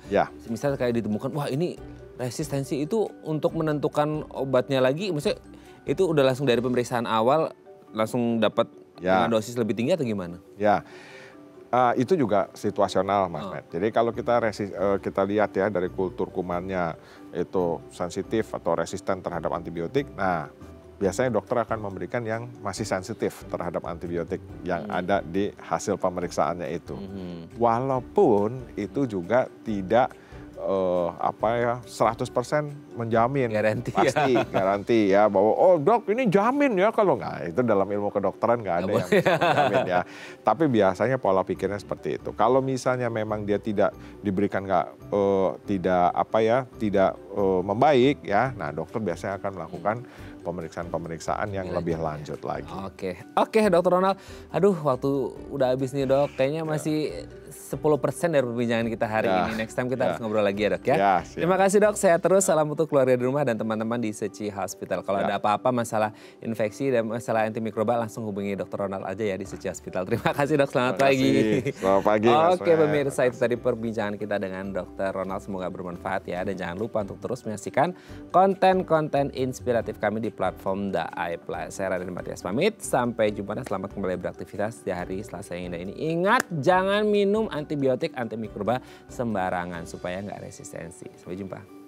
misal kayak ditemukan, wah ini resistensi, itu untuk menentukan obatnya lagi, maksudnya itu udah langsung dari pemeriksaan awal, langsung dapat dengan dosis lebih tinggi atau gimana? Ya, itu juga situasional Mas Matt. Jadi kalau kita lihat ya dari kultur kumannya itu sensitif atau resisten terhadap antibiotik, nah biasanya dokter akan memberikan yang masih sensitif terhadap antibiotik yang ada di hasil pemeriksaannya itu. Walaupun itu juga tidak 100% menjamin, garanti ya bahwa oh dok ini jamin ya, kalau nggak, itu dalam ilmu kedokteran nggak ada yang bisa menjamin ya. Tapi biasanya pola pikirnya seperti itu. Kalau misalnya memang dia tidak diberikan tidak membaik ya, nah dokter biasanya akan melakukan pemeriksaan yang lebih lanjut lagi. Oke Dokter Ronald, aduh waktu udah habis nih dok, kayaknya masih 10% dari perbincangan kita hari ini. Next time kita harus ngobrol lagi ya dok ya. Terima kasih dok, sehat terus, salam untuk keluarga di rumah dan teman-teman di Seci Hospital. Kalau ada apa-apa masalah infeksi dan masalah antimikroba, langsung hubungi Dokter Ronald aja ya di Seci Hospital. Terima kasih dok, selamat pagi. Selamat pagi Mas. Oke pemirsa, itu tadi perbincangan kita dengan Dokter Ronald, semoga bermanfaat ya. Dan jangan lupa untuk terus menyaksikan konten-konten inspiratif kami di platform The iPlus. Saya Raden Matias pamit, sampai jumpa dan selamat kembali beraktivitas di hari Selasa yang indah ini. Ingat, jangan minum antibiotik, antimikroba sembarangan supaya nggak resistensi. Sampai jumpa.